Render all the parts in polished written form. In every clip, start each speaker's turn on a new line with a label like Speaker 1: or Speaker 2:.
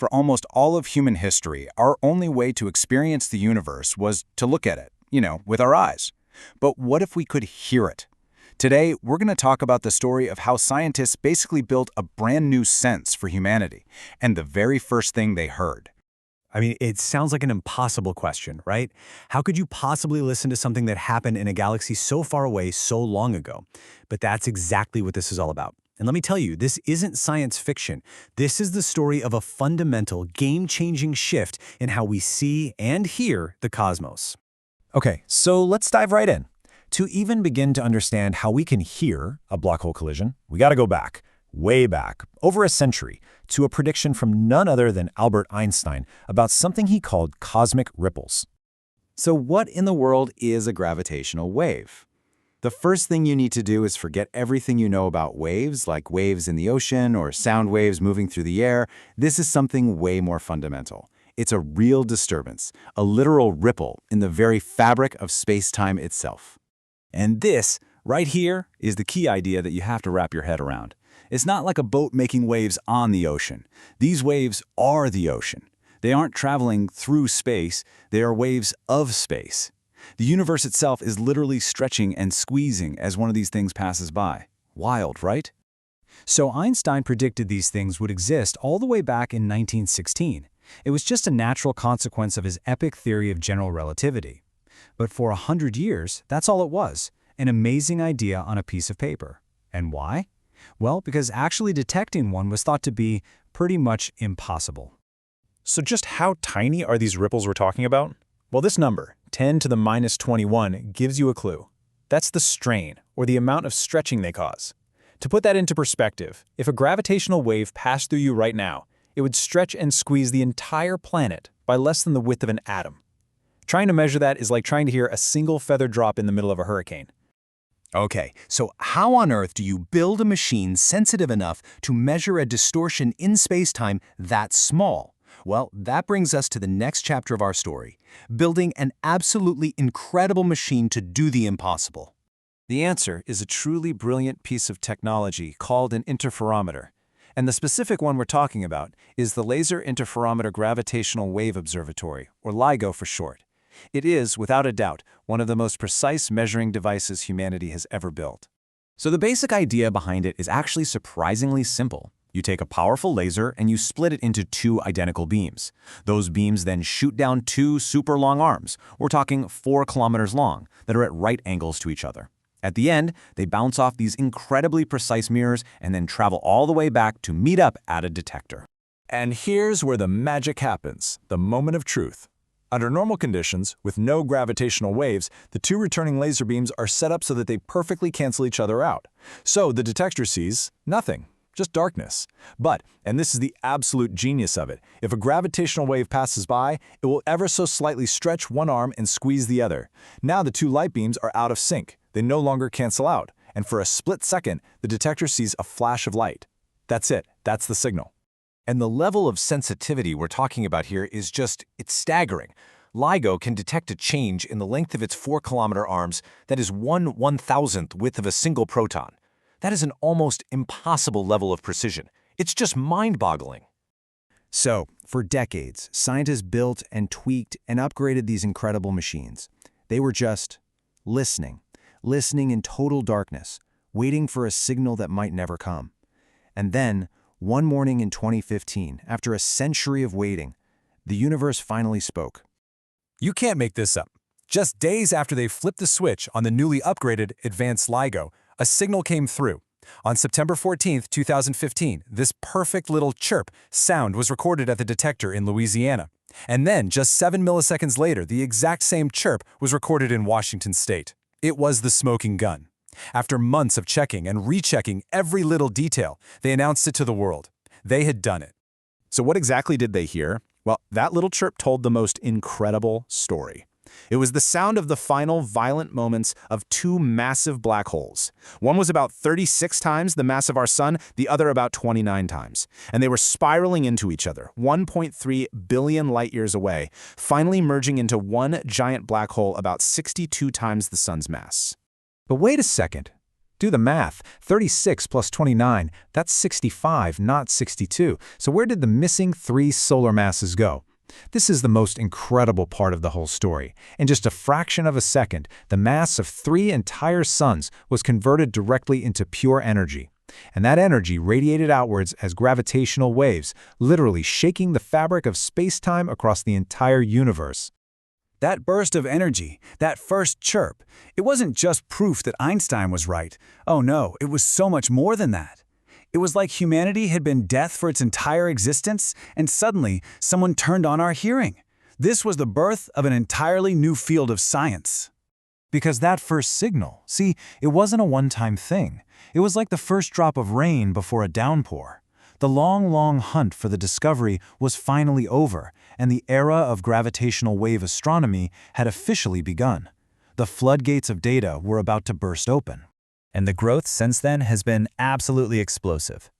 Speaker 1: For almost all of human history, our only way to experience the universe was to look at it, with our eyes. But what if we could hear it? Today, we're going to talk about the story of how scientists basically built a brand new sense for humanity, and the very first thing they heard.
Speaker 2: I mean, it sounds like an impossible question, right? How could you possibly listen to something that happened in a galaxy so far away so long ago? But that's exactly what this is all about. And let me tell you, this isn't science fiction. This is the story of a fundamental, game-changing shift in how we see and hear the cosmos.
Speaker 3: Okay, so let's dive right in. To even begin to understand how we can hear a black hole collision, we got to go back, way back, over a century, to a prediction from none other than Albert Einstein about something he called cosmic ripples.
Speaker 1: So what in the world is a gravitational wave? The first thing you need to do is forget everything you know about waves, like waves in the ocean or sound waves moving through the air. This is something way more fundamental. It's a real disturbance, a literal ripple in the very fabric of space-time itself.
Speaker 2: And this, right here, is the key idea that you have to wrap your head around. It's not like a boat making waves on the ocean. These waves are the ocean. They aren't traveling through space, they are waves of space. The universe itself is literally stretching and squeezing as one of these things passes by. Wild, right? So Einstein predicted these things would exist all the way back in 1916. It was just a natural consequence of his epic theory of general relativity. But for 100 years, that's all it was, an amazing idea on a piece of paper. And why? Well, because actually detecting one was thought to be pretty much impossible.
Speaker 3: So just how tiny are these ripples we're talking about? Well, this number, 10 to the minus 21, gives you a clue. That's the strain, or the amount of stretching they cause. To put that into perspective, if a gravitational wave passed through you right now, it would stretch and squeeze the entire planet by less than the width of an atom. Trying to measure that is like trying to hear a single feather drop in the middle of a hurricane.
Speaker 1: Okay, so how on earth do you build a machine sensitive enough to measure a distortion in space-time that small? Well, that brings us to the next chapter of our story, building an absolutely incredible machine to do the impossible. The answer is a truly brilliant piece of technology called an interferometer. And the specific one we're talking about is the Laser Interferometer Gravitational Wave Observatory, or LIGO for short. It is, without a doubt, one of the most precise measuring devices humanity has ever built. So the basic idea behind it is actually surprisingly simple. You take a powerful laser and you split it into two identical beams. Those beams then shoot down two super long arms, we're talking 4 kilometers long, that are at right angles to each other. At the end, they bounce off these incredibly precise mirrors and then travel all the way back to meet up at a detector.
Speaker 3: And here's where the magic happens, the moment of truth. Under normal conditions, with no gravitational waves, the two returning laser beams are set up so that they perfectly cancel each other out. So the detector sees nothing, just darkness. But, and this is the absolute genius of it, if a gravitational wave passes by, it will ever so slightly stretch one arm and squeeze the other. Now the two light beams are out of sync. They no longer cancel out. And for a split second, the detector sees a flash of light. That's it. That's the signal.
Speaker 1: And the level of sensitivity we're talking about here is it's staggering. LIGO can detect a change in the length of its 4-kilometer arms that is 1/1000th width of a single proton. That is an almost impossible level of precision. It's just mind-boggling. So, for decades, scientists built and tweaked and upgraded these incredible machines. They were just listening in total darkness, waiting for a signal that might never come. And then, one morning in 2015, after a century of waiting, the universe finally spoke.
Speaker 3: You can't make this up. Just days after they flipped the switch on the newly upgraded advanced LIGO, a signal came through. On September 14, 2015, this perfect little chirp sound was recorded at the detector in Louisiana. And then, just 7 milliseconds later, the exact same chirp was recorded in Washington state. It was the smoking gun. After months of checking and rechecking every little detail, they announced it to the world. They had done it. So what exactly did they hear? Well, that little chirp told the most incredible story. It was the sound of the final violent moments of two massive black holes. One was about 36 times the mass of our sun, the other about 29 times. And they were spiraling into each other, 1.3 billion light years away, finally merging into one giant black hole about 62 times the sun's mass. But wait a second. Do the math. 36 plus 29, that's 65, not 62. So where did the missing 3 solar masses go? This is the most incredible part of the whole story. In just a fraction of a second, the mass of 3 entire suns was converted directly into pure energy. And that energy radiated outwards as gravitational waves, literally shaking the fabric of space-time across the entire universe.
Speaker 2: That burst of energy, that first chirp, it wasn't just proof that Einstein was right. Oh no, it was so much more than that. It was like humanity had been deaf for its entire existence, and suddenly someone turned on our hearing. This was the birth of an entirely new field of science.
Speaker 3: Because that first signal, see, it wasn't a one-time thing. It was like the first drop of rain before a downpour. The long hunt for the discovery was finally over, and the era of gravitational wave astronomy had officially begun. The floodgates of data were about to burst open.
Speaker 4: And the growth since then has been absolutely explosive.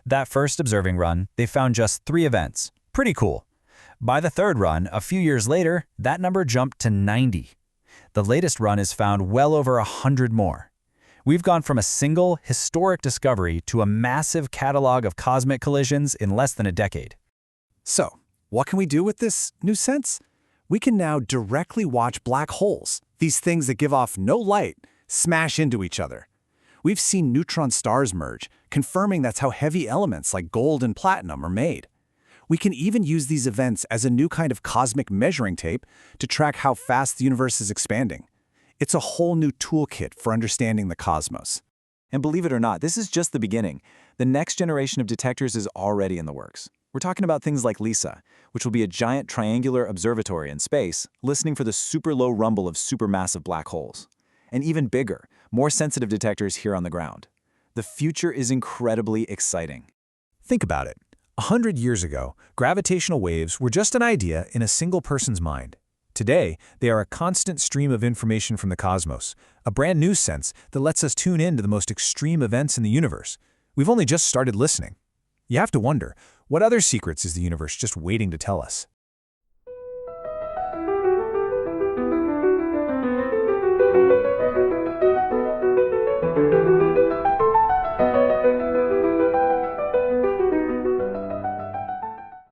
Speaker 4: That first observing run, they found just 3 events. Pretty cool. By the third run, a few years later, that number jumped to 90. The latest run has found well over 100 more. We've gone from a single, historic discovery to a massive catalog of cosmic collisions in less than a decade.
Speaker 1: So, what can we do with this new sense? We can now directly watch black holes, these things that give off no light, smash into each other. We've seen neutron stars merge, confirming that's how heavy elements like gold and platinum are made. We can even use these events as a new kind of cosmic measuring tape to track how fast the universe is expanding. It's a whole new toolkit for understanding the cosmos.
Speaker 2: And believe it or not, this is just the beginning. The next generation of detectors is already in the works. We're talking about things like LISA, which will be a giant triangular observatory in space, listening for the super low rumble of supermassive black holes. And even bigger, more sensitive detectors here on the ground. The future is incredibly exciting.
Speaker 3: Think about it. 100 years ago, gravitational waves were just an idea in a single person's mind. Today, they are a constant stream of information from the cosmos, a brand new sense that lets us tune in to the most extreme events in the universe. We've only just started listening. You have to wonder, what other secrets is the universe just waiting to tell us?